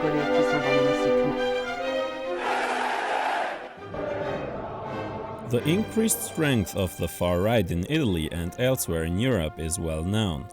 rigoler qui sont dans l'hémicycle. The increased strength of the far right in Italy and elsewhere in Europe is well known.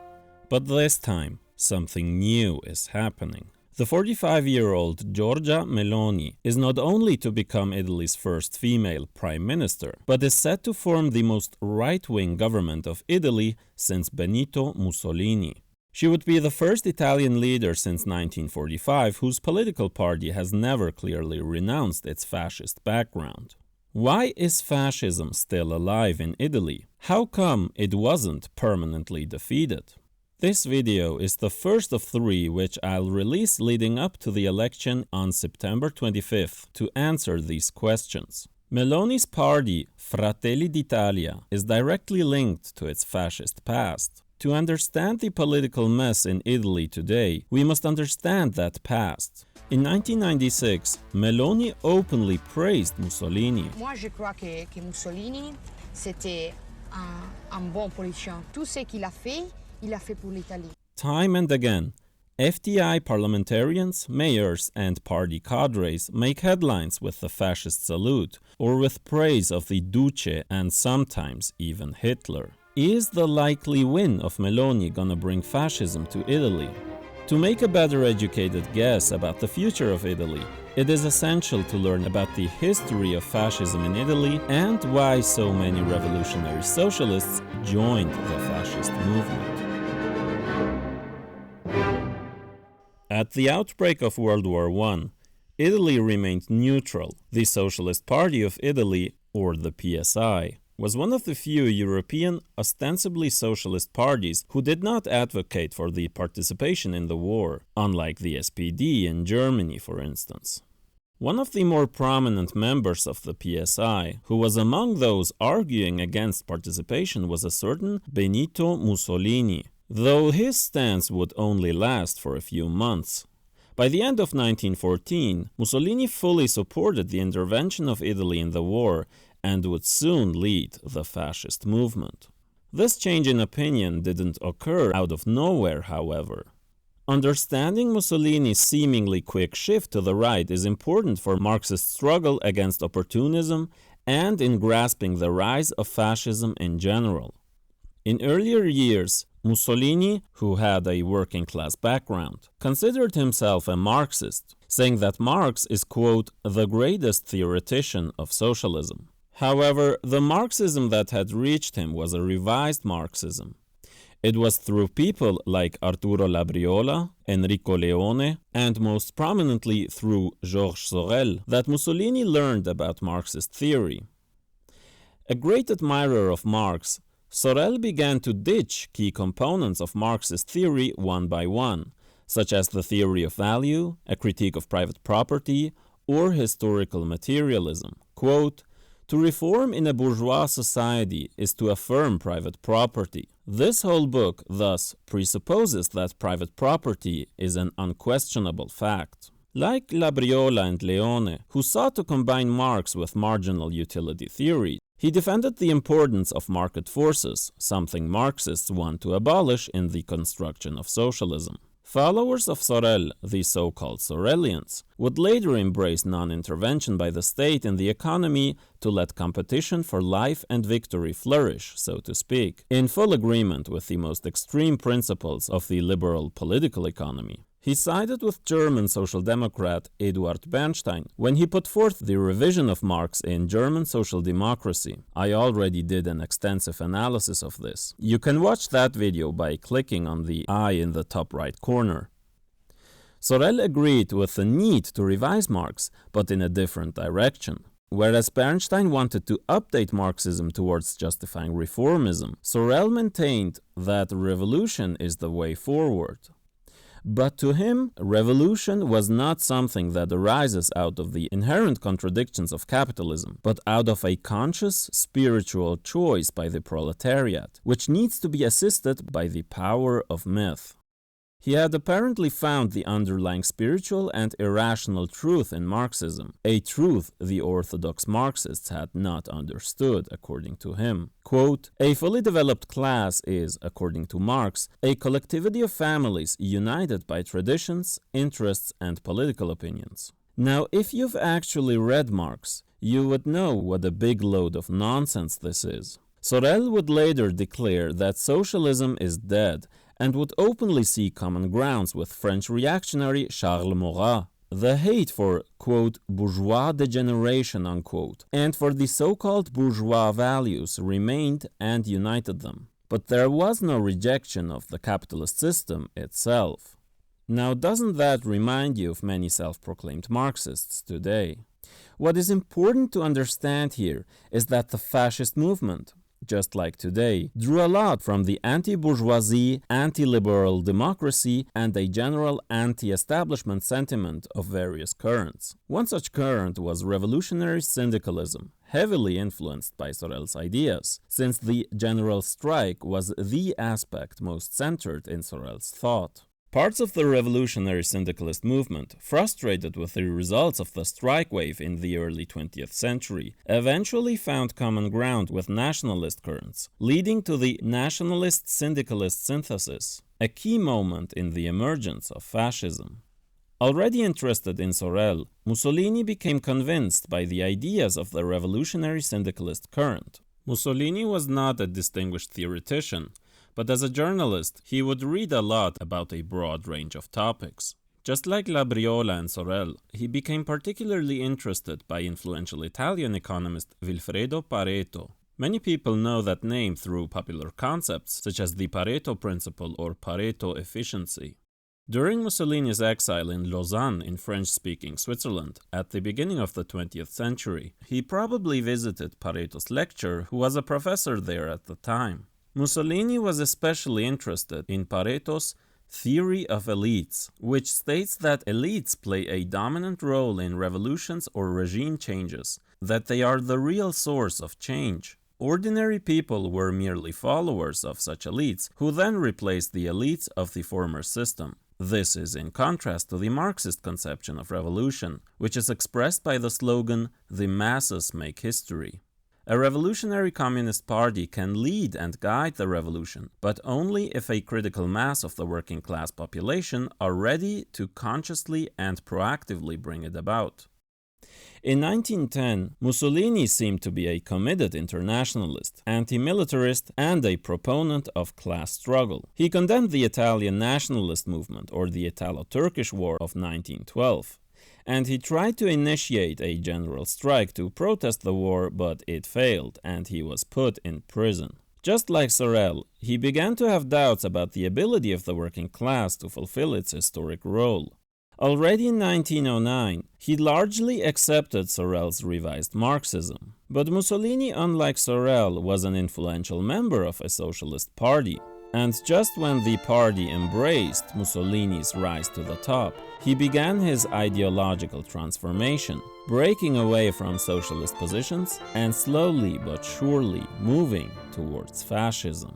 But this time, something new is happening. The 45-year-old Giorgia Meloni is not only to become Italy's first female prime minister, but is set to form the most right-wing government of Italy since Benito Mussolini. She would be the first Italian leader since 1945 whose political party has never clearly renounced its fascist background. Why is fascism still alive in Italy? How come it wasn't permanently defeated? This video is the first of 3 which I'll release leading up to the election on September 25th to answer these questions. Meloni's party, Fratelli d'Italia, is directly linked to its fascist past. To understand the political mess in Italy today, we must understand that past. In 1996, Meloni openly praised Mussolini. Moi, je crois que Mussolini, c'était un bon politicien. Tout ce qu'il a fait, il a fait pour l'Italie. Time and again, FDI parliamentarians, mayors, and party cadres make headlines with the fascist salute or with praise of the Duce and sometimes even Hitler. Is the likely win of Meloni gonna bring fascism to Italy? To make a better educated guess about the future of Italy, it is essential to learn about the history of fascism in Italy and why so many revolutionary socialists joined the fascist movement. At the outbreak of World War I, Italy remained neutral. The Socialist Party of Italy, or the PSI, was one of the few European, ostensibly socialist parties who did not advocate for the participation in the war, unlike the SPD in Germany, for instance. One of the more prominent members of the PSI, who was among those arguing against participation, was a certain Benito Mussolini, though his stance would only last for a few months. By the end of 1914, Mussolini fully supported the intervention of Italy in the war and would soon lead the fascist movement. This change in opinion didn't occur out of nowhere, however. Understanding Mussolini's seemingly quick shift to the right is important for Marxist struggle against opportunism and in grasping the rise of fascism in general. In earlier years, Mussolini, who had a working-class background, considered himself a Marxist, saying that Marx is, quote, the greatest theoretician of socialism. However, the Marxism that had reached him was a revised Marxism. It was through people like Arturo Labriola, Enrico Leone, and most prominently through Georges Sorel that Mussolini learned about Marxist theory. A great admirer of Marx, Sorel began to ditch key components of Marxist theory one by one, such as the theory of value, a critique of private property, or historical materialism. Quote, to reform in a bourgeois society is to affirm private property. This whole book, thus, presupposes that private property is an unquestionable fact. Like Labriola and Leone, who sought to combine Marx with marginal utility theory, he defended the importance of market forces, something Marxists want to abolish in the construction of socialism. Followers of Sorel, the so-called Sorelians, would later embrace non-intervention by the state in the economy to let competition for life and victory flourish, so to speak, in full agreement with the most extreme principles of the liberal political economy. He sided with German Social Democrat Eduard Bernstein when he put forth the revision of Marx in German Social Democracy. I already did an extensive analysis of this. You can watch that video by clicking on the eye in the top right corner. Sorel agreed with the need to revise Marx, but in a different direction. Whereas Bernstein wanted to update Marxism towards justifying reformism, Sorel maintained that revolution is the way forward. But to him, revolution was not something that arises out of the inherent contradictions of capitalism, but out of a conscious, spiritual choice by the proletariat, which needs to be assisted by the power of myth. He had apparently found the underlying spiritual and irrational truth in Marxism, a truth the orthodox Marxists had not understood, according to him. Quote, "A fully developed class is, according to Marx, a collectivity of families united by traditions, interests, and political opinions." Now, if you've actually read Marx, you would know what a big load of nonsense this is. Sorel would later declare that socialism is dead and would openly see common grounds with French reactionary Charles Maurras. The hate for, quote, bourgeois degeneration, unquote, and for the so-called bourgeois values remained and united them. But there was no rejection of the capitalist system itself. Now, doesn't that remind you of many self-proclaimed Marxists today? What is important to understand here is that the fascist movement, just like today, drew a lot from the anti-bourgeoisie, anti-liberal democracy, and a general anti-establishment sentiment of various currents. One such current was revolutionary syndicalism, heavily influenced by Sorel's ideas, since the general strike was the aspect most centered in Sorel's thought. Parts of the revolutionary syndicalist movement, frustrated with the results of the strike wave in the early 20th century, eventually found common ground with nationalist currents, leading to the nationalist-syndicalist synthesis, a key moment in the emergence of fascism. Already interested in Sorel, Mussolini became convinced by the ideas of the revolutionary syndicalist current. Mussolini was not a distinguished theoretician, but as a journalist, he would read a lot about a broad range of topics. Just like Labriola and Sorel, he became particularly interested by influential Italian economist Vilfredo Pareto. Many people know that name through popular concepts such as the Pareto principle or Pareto efficiency. During Mussolini's exile in Lausanne in French-speaking Switzerland at the beginning of the 20th century, he probably visited Pareto's lecturer, who was a professor there at the time. Mussolini was especially interested in Pareto's theory of elites, which states that elites play a dominant role in revolutions or regime changes, that they are the real source of change. Ordinary people were merely followers of such elites, who then replaced the elites of the former system. This is in contrast to the Marxist conception of revolution, which is expressed by the slogan, "The masses make history." A revolutionary communist party can lead and guide the revolution, but only if a critical mass of the working class population are ready to consciously and proactively bring it about. In 1910, Mussolini seemed to be a committed internationalist, anti-militarist, and a proponent of class struggle. He condemned the Italian nationalist movement, or the Italo-Turkish War of 1912. And he tried to initiate a general strike to protest the war, but it failed, and he was put in prison. Just like Sorel, he began to have doubts about the ability of the working class to fulfill its historic role. Already in 1909, he largely accepted Sorel's revised Marxism. But Mussolini, unlike Sorel, was an influential member of a socialist party. And just when the party embraced Mussolini's rise to the top, he began his ideological transformation, breaking away from socialist positions and slowly but surely moving towards fascism.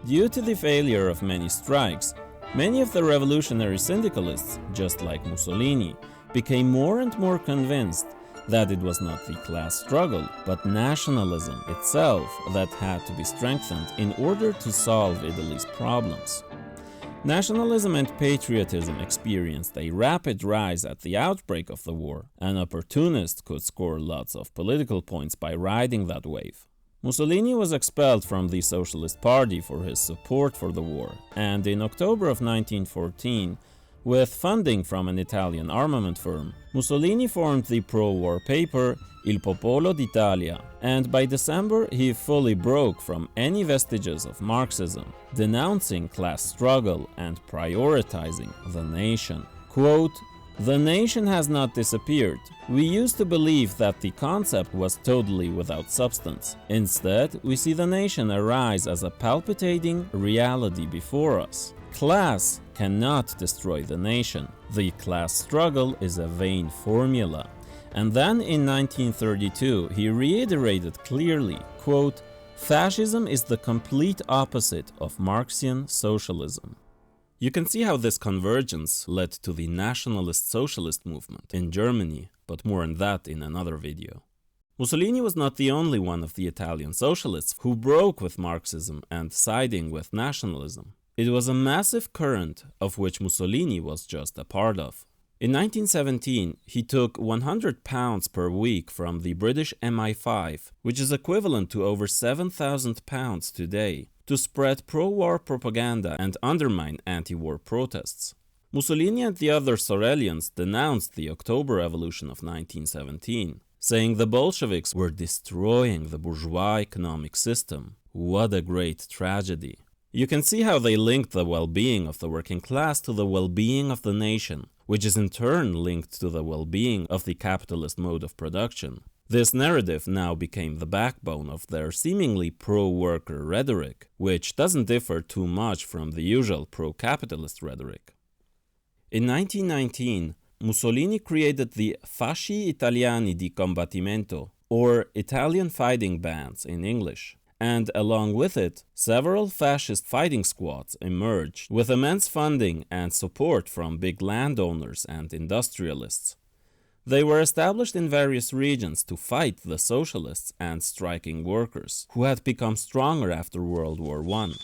Due to the failure of many strikes, many of the revolutionary syndicalists, just like Mussolini, became more and more convinced that it was not the class struggle, but nationalism itself that had to be strengthened in order to solve Italy's problems. Nationalism and patriotism experienced a rapid rise at the outbreak of the war. An opportunist could score lots of political points by riding that wave. Mussolini was expelled from the Socialist Party for his support for the war, and in October of 1914, with funding from an Italian armament firm, Mussolini formed the pro-war paper Il Popolo d'Italia, and by December he fully broke from any vestiges of Marxism, denouncing class struggle and prioritizing the nation. Quote, "The nation has not disappeared. We used to believe that the concept was totally without substance. Instead, we see the nation arise as a palpitating reality before us. Class cannot destroy the nation. The class struggle is a vain formula." And then in 1932, he reiterated clearly, quote, "Fascism is the complete opposite of Marxian socialism." You can see how this convergence led to the nationalist socialist movement in Germany, but more on that in another video. Mussolini was not the only one of the Italian socialists who broke with Marxism and siding with nationalism. It was a massive current of which Mussolini was just a part of. In 1917, he took £100 per week from the British MI5, which is equivalent to over £7,000 today, to spread pro-war propaganda and undermine anti-war protests. Mussolini and the other Sorelians denounced the October Revolution of 1917, saying the Bolsheviks were destroying the bourgeois economic system. What a great tragedy. You can see how they linked the well-being of the working class to the well-being of the nation, which is in turn linked to the well-being of the capitalist mode of production. This narrative now became the backbone of their seemingly pro-worker rhetoric, which doesn't differ too much from the usual pro-capitalist rhetoric. In 1919, Mussolini created the Fasci Italiani di Combattimento, or Italian fighting bands in English, and along with it, several fascist fighting squads emerged with immense funding and support from big landowners and industrialists. They were established in various regions to fight the socialists and striking workers, who had become stronger after World War I.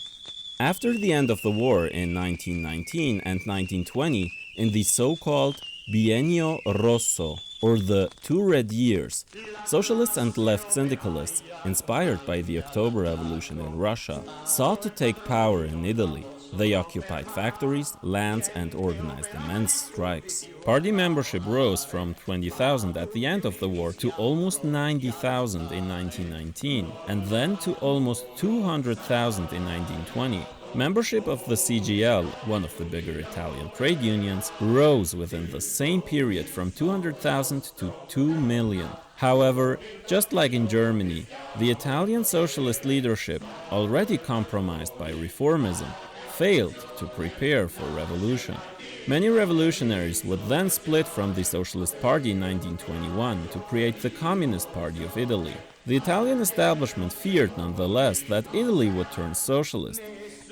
After the end of the war in 1919 and 1920, in the so-called Biennio Rosso, or the 2 Red Years, socialists and left syndicalists, inspired by the October Revolution in Russia, sought to take power in Italy. They occupied factories, lands, and organized immense strikes. Party membership rose from 20,000 at the end of the war to almost 90,000 in 1919, and then to almost 200,000 in 1920. Membership of the CGL, one of the bigger Italian trade unions, rose within the same period from 200,000 to 2 million. However, just like in Germany, the Italian socialist leadership, already compromised by reformism, failed to prepare for revolution. Many revolutionaries would then split from the Socialist Party in 1921 to create the Communist Party of Italy. The Italian establishment feared nonetheless that Italy would turn socialist,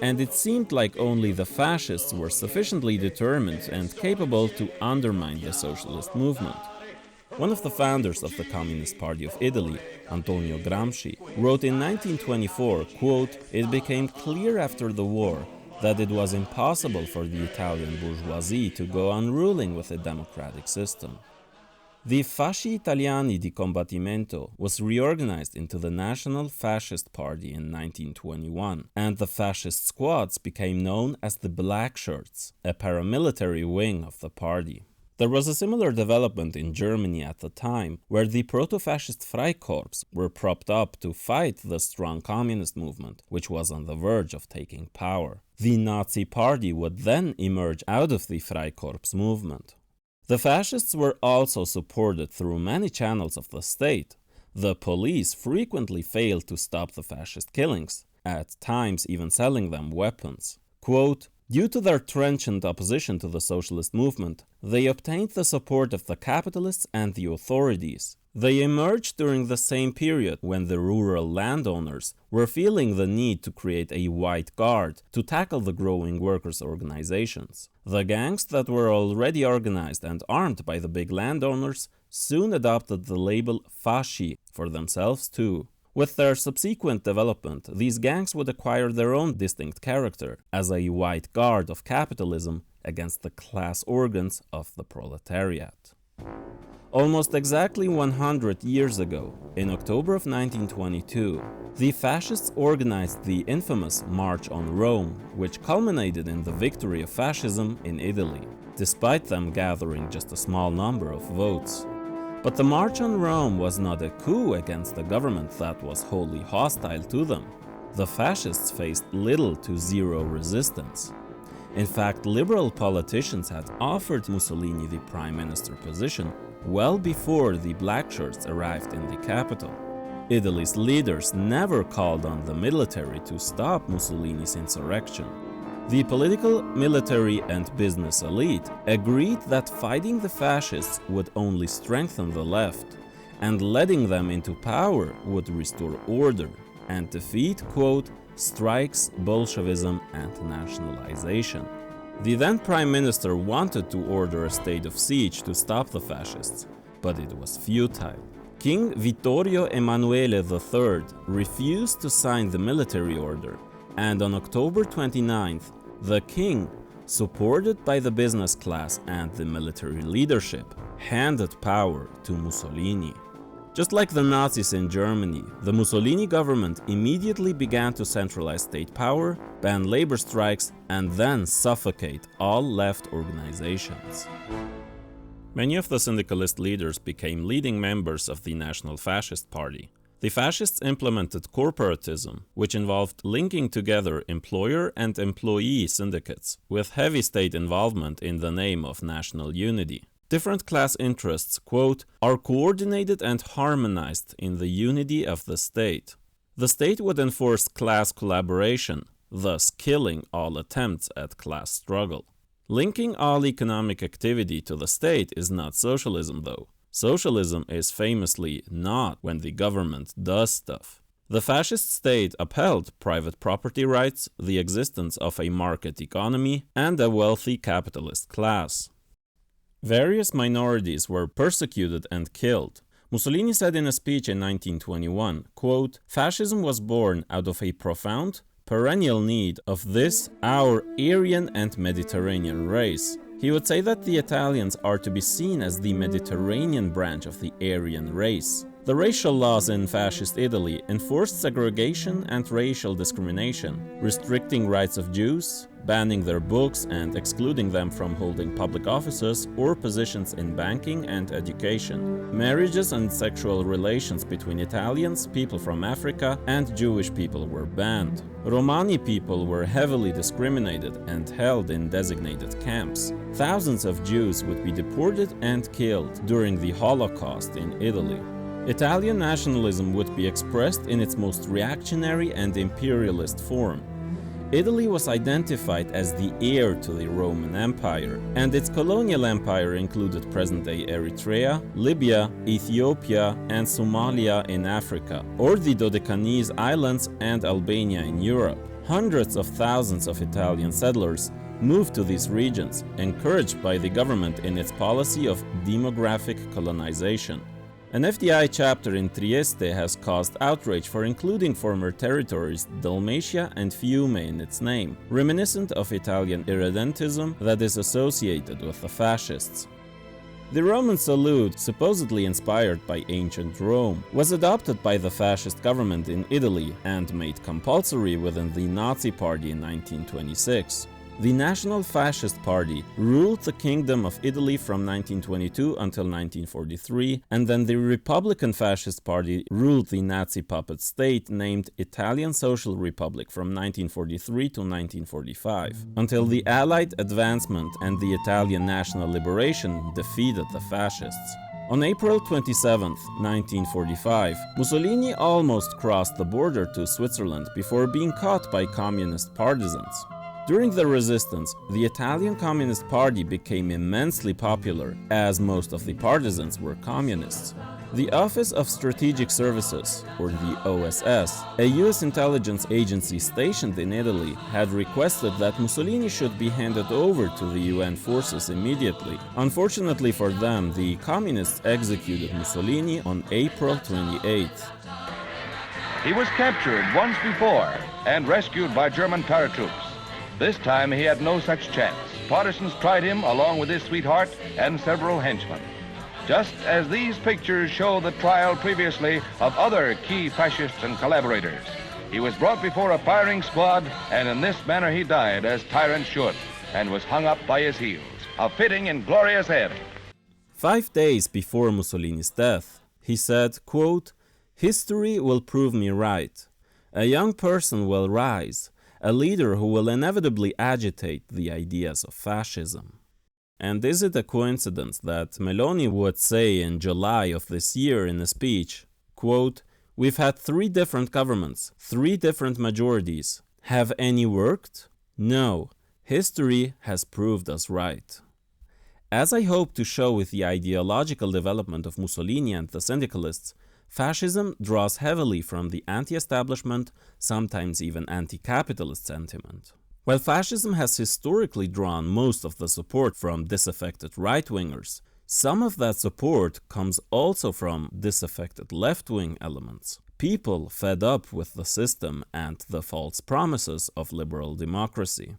and it seemed like only the fascists were sufficiently determined and capable to undermine the socialist movement. One of the founders of the Communist Party of Italy, Antonio Gramsci, wrote in 1924, quote, "It became clear after the war that it was impossible for the Italian bourgeoisie to go on ruling with a democratic system." The Fasci Italiani di Combattimento was reorganized into the National Fascist Party in 1921, and the fascist squads became known as the Black Shirts, a paramilitary wing of the party. There was a similar development in Germany at the time, where the proto-fascist Freikorps were propped up to fight the strong communist movement, which was on the verge of taking power. The Nazi Party would then emerge out of the Freikorps movement. The fascists were also supported through many channels of the state. The police frequently failed to stop the fascist killings, at times even selling them weapons. Quote, "Due to their trenchant opposition to the socialist movement, they obtained the support of the capitalists and the authorities. They emerged during the same period when the rural landowners were feeling the need to create a white guard to tackle the growing workers' organizations. The gangs that were already organized and armed by the big landowners soon adopted the label fasci for themselves too. With their subsequent development, these gangs would acquire their own distinct character as a white guard of capitalism against the class organs of the proletariat." Almost exactly 100 years ago, in October of 1922, the fascists organized the infamous March on Rome, which culminated in the victory of fascism in Italy, despite them gathering just a small number of votes. But the March on Rome was not a coup against a government that was wholly hostile to them. The fascists faced little to zero resistance. In fact, liberal politicians had offered Mussolini the prime minister position well before the Black Shirts arrived in the capital. Italy's leaders never called on the military to stop Mussolini's insurrection. The political, military, and business elite agreed that fighting the fascists would only strengthen the left, and letting them into power would restore order and defeat, quote, "strikes, Bolshevism, and nationalization." The then Prime Minister wanted to order a state of siege to stop the fascists, but it was futile. King Vittorio Emanuele III refused to sign the military order, and on October 29th, the king, supported by the business class and the military leadership, handed power to Mussolini. Just like the Nazis in Germany, the Mussolini government immediately began to centralize state power, ban labor strikes, and then suffocate all left organizations. Many of the syndicalist leaders became leading members of the National Fascist Party. The fascists implemented corporatism, which involved linking together employer and employee syndicates, with heavy state involvement in the name of national unity. Different class interests, quote, are coordinated and harmonized in the unity of the state. The state would enforce class collaboration, thus killing all attempts at class struggle. Linking all economic activity to the state is not socialism, though. Socialism is famously not when the government does stuff. The fascist state upheld private property rights, the existence of a market economy, and a wealthy capitalist class. Various minorities were persecuted and killed. Mussolini said in a speech in 1921, quote, "Fascism was born out of a profound, perennial need of this, our Aryan and Mediterranean race." He would say that the Italians are to be seen as the Mediterranean branch of the Aryan race. The racial laws in fascist Italy enforced segregation and racial discrimination, restricting rights of Jews, banning their books and excluding them from holding public offices or positions in banking and education. Marriages and sexual relations between Italians, people from Africa, and Jewish people were banned. Romani people were heavily discriminated and held in designated camps. Thousands of Jews would be deported and killed during the Holocaust in Italy. Italian nationalism would be expressed in its most reactionary and imperialist form. Italy was identified as the heir to the Roman Empire, and its colonial empire included present-day Eritrea, Libya, Ethiopia, and Somalia in Africa, or the Dodecanese Islands and Albania in Europe. Hundreds of thousands of Italian settlers moved to these regions, encouraged by the government in its policy of demographic colonization. An FDI chapter in Trieste has caused outrage for including former territories Dalmatia and Fiume in its name, reminiscent of Italian irredentism that is associated with the fascists. The Roman salute, supposedly inspired by ancient Rome, was adopted by the fascist government in Italy and made compulsory within the Nazi Party in 1926. The National Fascist Party ruled the Kingdom of Italy from 1922 until 1943, and then the Republican Fascist Party ruled the Nazi puppet state named Italian Social Republic from 1943 to 1945, until the Allied advancement and the Italian national liberation defeated the fascists. On April 27, 1945, Mussolini almost crossed the border to Switzerland before being caught by communist partisans. During the resistance, the Italian Communist Party became immensely popular, as most of the partisans were communists. The Office of Strategic Services, or the OSS, a US intelligence agency stationed in Italy, had requested that Mussolini should be handed over to the UN forces immediately. Unfortunately for them, the communists executed Mussolini on April 28th. He was captured once before and rescued by German paratroops. This time he had no such chance. Partisans tried him along with his sweetheart and several henchmen. Just as these pictures show the trial previously of other key fascists and collaborators. He was brought before a firing squad, and in this manner he died as tyrants should, and was hung up by his heels. A fitting and glorious end. 5 days before Mussolini's death, he said, quote, "History will prove me right. A young person will rise, a leader who will inevitably agitate the ideas of fascism." And is it a coincidence that Meloni would say in July of this year in a speech, quote, "We've had 3 different governments, 3 different majorities. Have any worked? No. History has proved us right." As I hope to show with the ideological development of Mussolini and the syndicalists, fascism draws heavily from the anti-establishment, sometimes even anti-capitalist sentiment. While fascism has historically drawn most of the support from disaffected right-wingers, some of that support comes also from disaffected left-wing elements. People fed up with the system and the false promises of liberal democracy.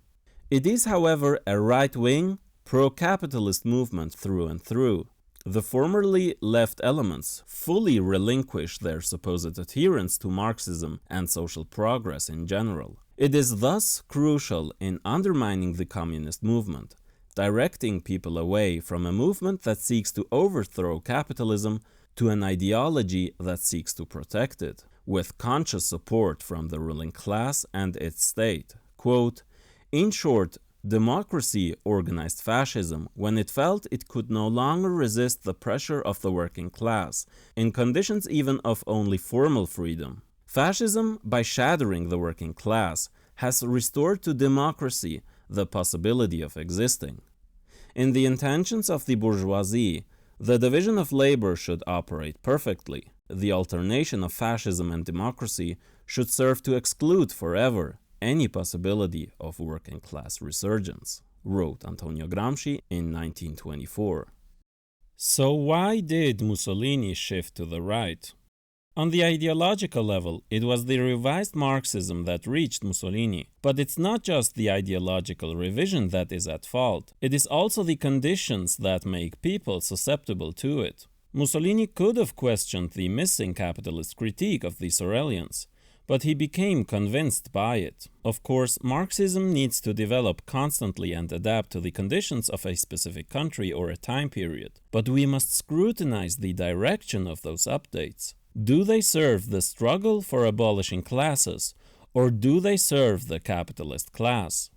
It is, however, a right-wing, pro-capitalist movement through and through. The formerly left elements fully relinquish their supposed adherence to Marxism and social progress in general. It is thus crucial in undermining the communist movement, directing people away from a movement that seeks to overthrow capitalism to an ideology that seeks to protect it, with conscious support from the ruling class and its state. Quote, "In short, democracy organized fascism when it felt it could no longer resist the pressure of the working class, in conditions even of only formal freedom. Fascism, by shattering the working class, has restored to democracy the possibility of existing. In the intentions of the bourgeoisie, the division of labor should operate perfectly. The alternation of fascism and democracy should serve to exclude forever any possibility of working class resurgence," wrote Antonio Gramsci in 1924. So why did Mussolini shift to the right? On the ideological level, it was the revised Marxism that reached Mussolini. But it's not just the ideological revision that is at fault. It is also the conditions that make people susceptible to it. Mussolini could have questioned the missing capitalist critique of the Sorelians, but he became convinced by it. Of course, Marxism needs to develop constantly and adapt to the conditions of a specific country or a time period. But we must scrutinize the direction of those updates. Do they serve the struggle for abolishing classes, or do they serve the capitalist class?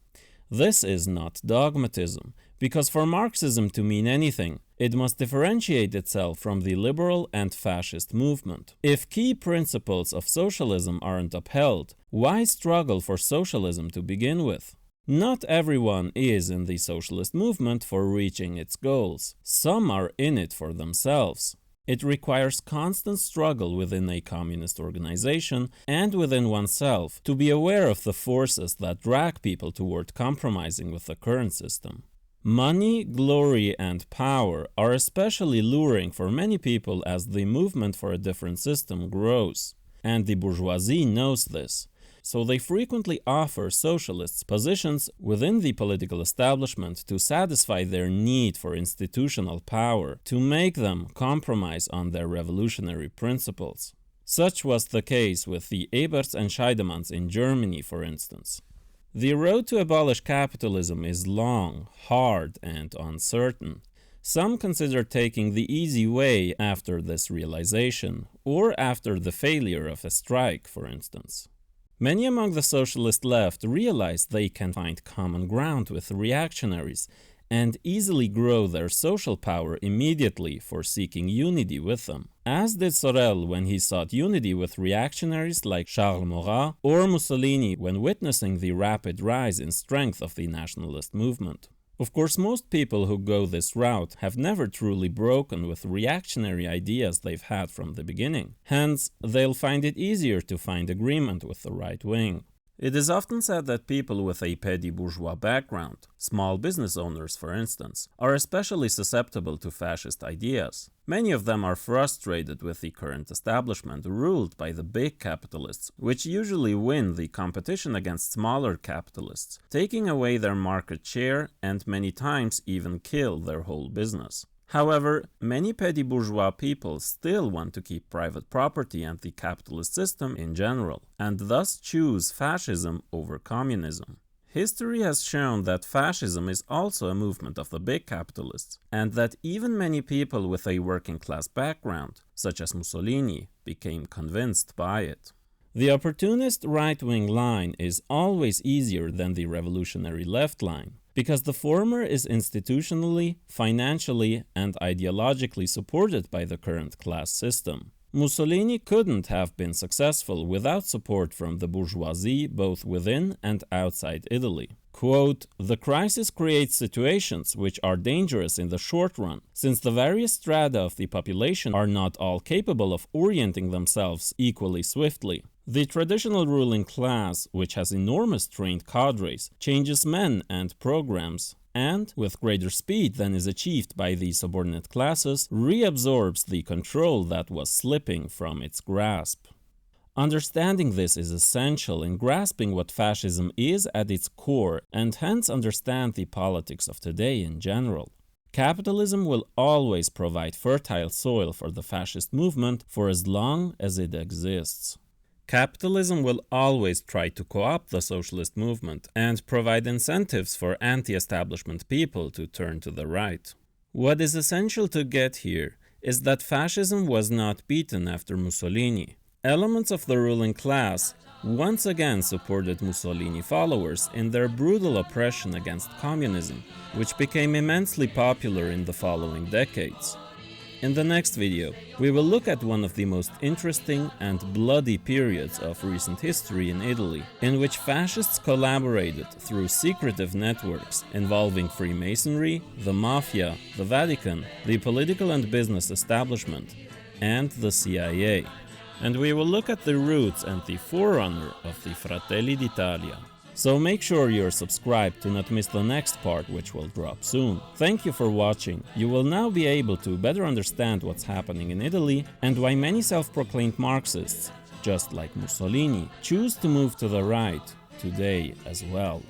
This is not dogmatism, because for Marxism to mean anything, it must differentiate itself from the liberal and fascist movement. If key principles of socialism aren't upheld, why struggle for socialism to begin with? Not everyone is in the socialist movement for reaching its goals. Some are in it for themselves. It requires constant struggle within a communist organization and within oneself to be aware of the forces that drag people toward compromising with the current system. Money, glory, and power are especially luring for many people as the movement for a different system grows. And the bourgeoisie knows this. So they frequently offer socialists positions within the political establishment to satisfy their need for institutional power, to make them compromise on their revolutionary principles. Such was the case with the Eberts and Scheidemanns in Germany, for instance. The road to abolish capitalism is long, hard, and uncertain. Some consider taking the easy way after this realization, or after the failure of a strike, for instance. Many among the socialist left realize they can find common ground with reactionaries and easily grow their social power immediately for seeking unity with them, as did Sorel when he sought unity with reactionaries like Charles Maurras, or Mussolini when witnessing the rapid rise in strength of the nationalist movement. Of course, most people who go this route have never truly broken with reactionary ideas they've had from the beginning. Hence, they'll find it easier to find agreement with the right wing. It is often said that people with a petty bourgeois background, small business owners for instance, are especially susceptible to fascist ideas. Many of them are frustrated with the current establishment ruled by the big capitalists, which usually win the competition against smaller capitalists, taking away their market share and many times even kill their whole business. However, many petty bourgeois people still want to keep private property and the capitalist system in general, and thus choose fascism over communism. History has shown that fascism is also a movement of the big capitalists, and that even many people with a working class background, such as Mussolini, became convinced by it. The opportunist right-wing line is always easier than the revolutionary left line, because the former is institutionally, financially, and ideologically supported by the current class system. Mussolini couldn't have been successful without support from the bourgeoisie both within and outside Italy. Quote, "The crisis creates situations which are dangerous in the short run, since the various strata of the population are not all capable of orienting themselves equally swiftly. The traditional ruling class, which has enormous trained cadres, changes men and programs, and, with greater speed than is achieved by the subordinate classes, reabsorbs the control that was slipping from its grasp. Understanding this is essential in grasping what fascism is at its core, and hence understand the politics of today in general. Capitalism will always provide fertile soil for the fascist movement for as long as it exists. Capitalism will always try to co-opt the socialist movement and provide incentives for anti-establishment people to turn to the right. What is essential to get here is that fascism was not beaten after Mussolini. Elements of the ruling class once again supported Mussolini followers in their brutal oppression against communism, which became immensely popular in the following decades. In the next video, we will look at one of the most interesting and bloody periods of recent history in Italy, in which fascists collaborated through secretive networks involving Freemasonry, the Mafia, the Vatican, the political and business establishment, and the CIA. And we will look at the roots and the forerunner of the Fratelli d'Italia. So make sure you're subscribed to not miss the next part, which will drop soon. Thank you for watching. You will now be able to better understand what's happening in Italy and why many self-proclaimed Marxists, just like Mussolini, choose to move to the right today as well.